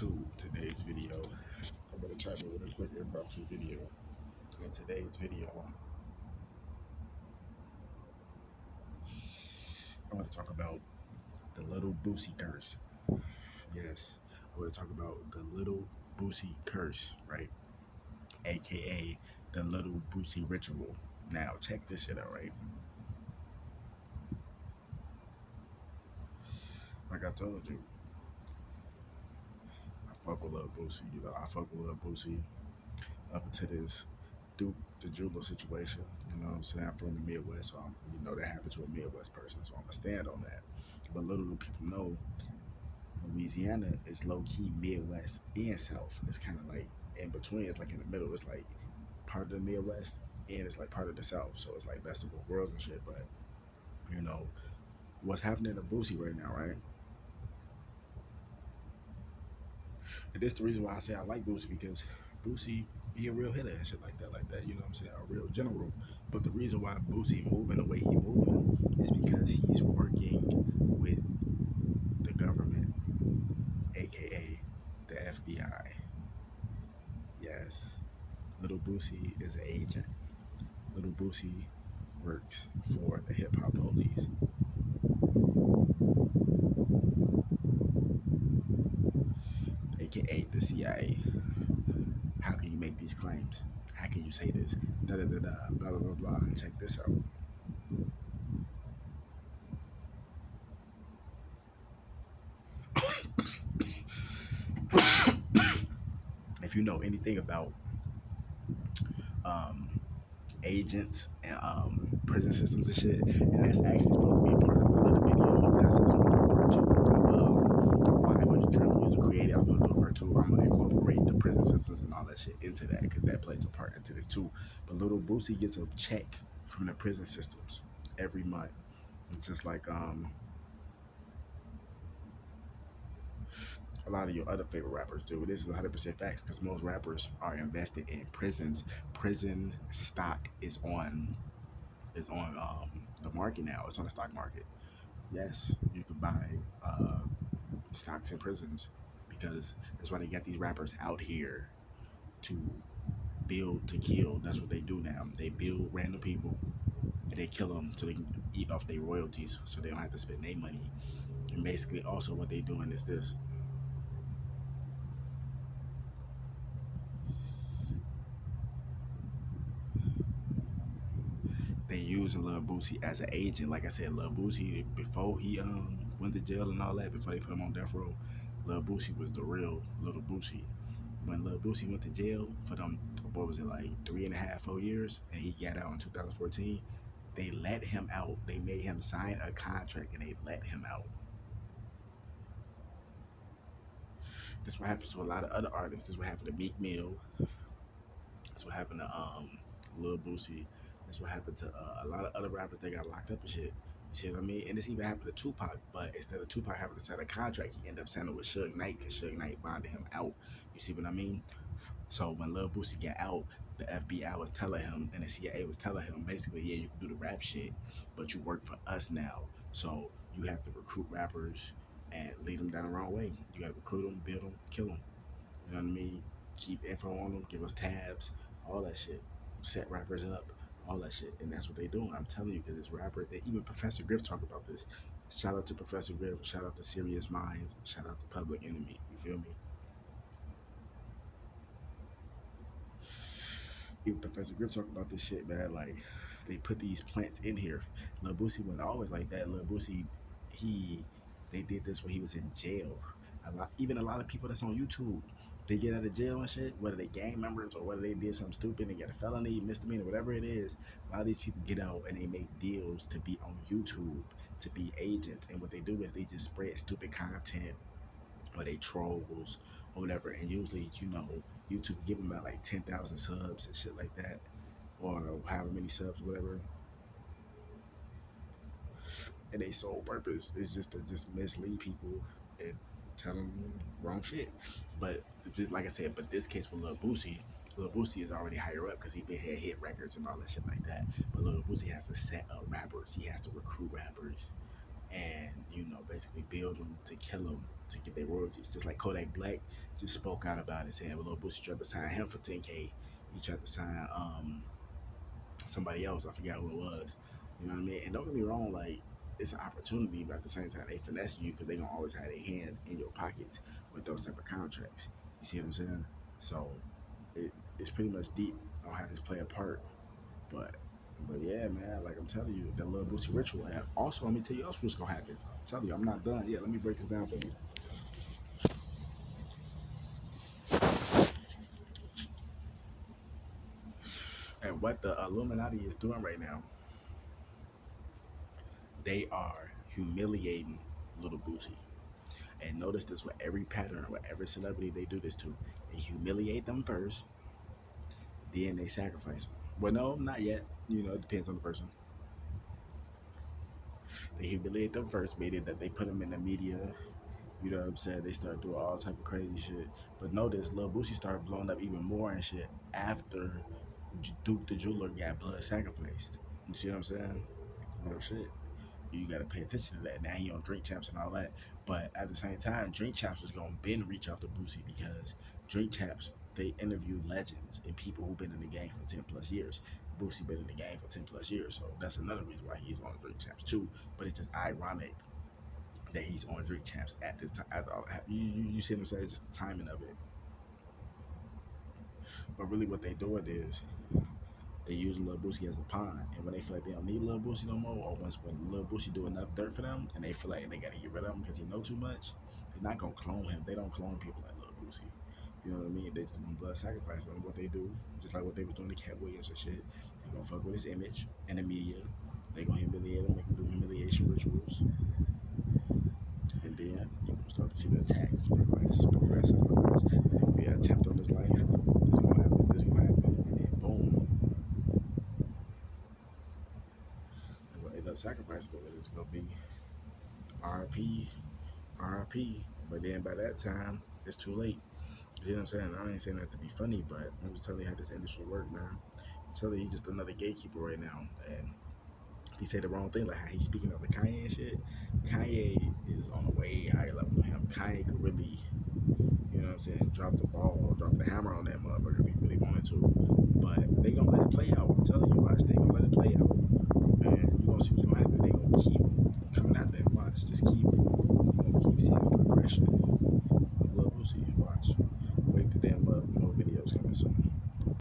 to today's video. I'm going to try to do a quick impromptu video. In today's video, I want to talk about the little Boosie curse. Yes, I want to talk about the little Boosie curse, right? AKA the little Boosie ritual. Now, check this shit out, right? Like I told you, I fuck with Lil Boosie. I fuck with Lil Boosie up until this Duke the jeweler situation. You know what I'm saying? I'm from the Midwest, so that happened to a Midwest person, so I'm gonna stand on that. But little do people know, Louisiana is low key Midwest and South. It's kind of like in between. It's like in the middle. It's like part of the Midwest and it's like part of the South. So it's like best of both worlds and shit. But what's happening to Boosie right now, right? And this the reason why I say I like Boosie, because Boosie be a real hitter and shit like that. You know what I'm saying? A real general. But the reason why Boosie moving the way he moving is because he's working with the government, aka the FBI. Yes, Little Boosie is an agent. Little Boosie works for the hip hop police. AKA the CIA. How can you make these claims? How can you say this? Da da da da, blah blah blah blah. Check this out. If you know anything about agents and prison systems and shit, and that's actually supposed to be a part of my other video. That's supposed to be part 2 of why was Trump was created. I'm gonna do part 2. I'm gonna incorporate the prison systems and all that shit into that, because that plays a part into this too. But Little Boosie gets a check from the prison systems every month. It's just like a lot of your other favorite rappers do. This is 100% facts, because most rappers are invested in prisons. Prison stock is on the market now. It's on the stock market. Yes, you can buy stocks in prisons, because that's why they got these rappers out here to build to kill. That's what they do now. They build random people and they kill them so they can eat off their royalties, so they don't have to spend their money. And basically, also what they doing is this. They using Lil Boosie as an agent. Like I said, Lil Boosie, before he went to jail and all that, before they put him on death row, Lil Boosie was the real Little Boosie. When Lil Boosie went to jail for them, what was it, like 3.5, 4 years, and he got out in 2014, they let him out. They made him sign a contract and they let him out. This is what happens to a lot of other artists. This is what happened to Meek Mill. That's what happened to Lil Boosie. That's what happened to a lot of other rappers. They got locked up and shit. You see what I mean? And this even happened to Tupac, but instead of Tupac having to sign a contract, he ended up signing with Suge Knight, because Suge Knight bonded him out. You see what I mean? So when Lil Boosie got out, the FBI was telling him, and the CIA was telling him, basically, yeah, you can do the rap shit, but you work for us now. So you have to recruit rappers and lead them down the wrong way. You got to recruit them, build them, kill them. You know what I mean? Keep info on them, give us tabs, all that shit. Set rappers up, all that shit. And that's what they doing. I'm telling you, because it's rappers. Even Professor Griff talk about this. Shout out to Professor Griff. Shout out to Serious Minds. Shout out to Public Enemy. You feel me? Even Professor Griff talk about this shit, man. Like, they put these plants in here. Lil Boosie wasn't always like that. Lil Boosie, they did this when he was in jail. Even a lot of people that's on YouTube, they get out of jail and shit, whether they gang members or whether they did something stupid and get a felony, misdemeanor, whatever it is. A lot of these people get out and they make deals to be on YouTube, to be agents. And what they do is they just spread stupid content, or they trolls or whatever. And usually, YouTube give them about like 10,000 subs and shit like that, or however many subs, whatever. And they sole purpose is just to mislead people and tell them wrong shit. But like I said, but this case with Lil Boosie is already higher up, because he been had hit records and all that shit like that. But Lil Boosie has to set up rappers. He has to recruit rappers and basically build them to kill them to get their royalties. Just like Kodak Black just spoke out about it, saying, well, Lil Boosie tried to sign him for 10K. He tried to sign somebody else. I forgot who it was. You know what I mean? And don't get me wrong, like it's an opportunity, but at the same time, they finesse you because they gonna always have their hands in your pockets with those type of contracts. You see what I'm saying? So it's pretty much deep on how this play a part. But yeah, man, like I'm telling you, that little Boosie ritual. And also, let me tell you else what's gonna happen. I'm telling you, I'm not done yet. Let me break this down for you. And what the Illuminati is doing right now, they are humiliating little Boosie. And notice this with every pattern, with every celebrity they do this to. They humiliate them first, then they sacrifice them. Well, no, not yet. You know, it depends on the person. They humiliate them first, meaning that they put them in the media. You know what I'm saying? They start doing all type of crazy shit. But notice, Lil Boosie started blowing up even more and shit after Duke the Jeweler got blood sacrificed. You see what I'm saying? Real shit. You gotta pay attention to that. Now he on Drink Champs and all that. But at the same time, Drink Champs is gonna been reach out to Boosie because Drink Champs, they interview legends and people who've been in the game for 10 plus years. Boosie been in the game for 10 plus years, so that's another reason why he's on Drink Champs too. But it's just ironic that he's on Drink Champs at this time. You see what I'm saying? It's just the timing of it. But really, what they doing is they use Lil Boosie as a pawn, and when they feel like they don't need Lil Boosie no more, or when Lil Boosie do enough dirt for them, and they feel like they gotta get rid of him because he know too much, they're not gonna clone him. They don't clone people like Lil Boosie. You know what I mean? They just gonna blood sacrifice him. What they do, just like what they was doing to Cat Williams and shit, they gonna fuck with his image and the media. They gonna humiliate him, make him do humiliation rituals, and then you gonna start to see the attacks progress. There gonna be an attempt on his life. This gonna happen. This gonna happen, and then boom. End up sacrificing it. It's gonna be RP, RP. But then by that time, it's too late. You know what I'm saying? I ain't saying that to be funny, but I'm just telling you how this industry works, man. I'm telling you, he's just another gatekeeper right now. And if he say the wrong thing, like how he's speaking of the Kanye and shit, Kanye is on a way higher level than him. Kanye could really, you know what I'm saying, drop the ball, drop the hammer on that motherfucker if he really wanted to. But they gonna let it play out.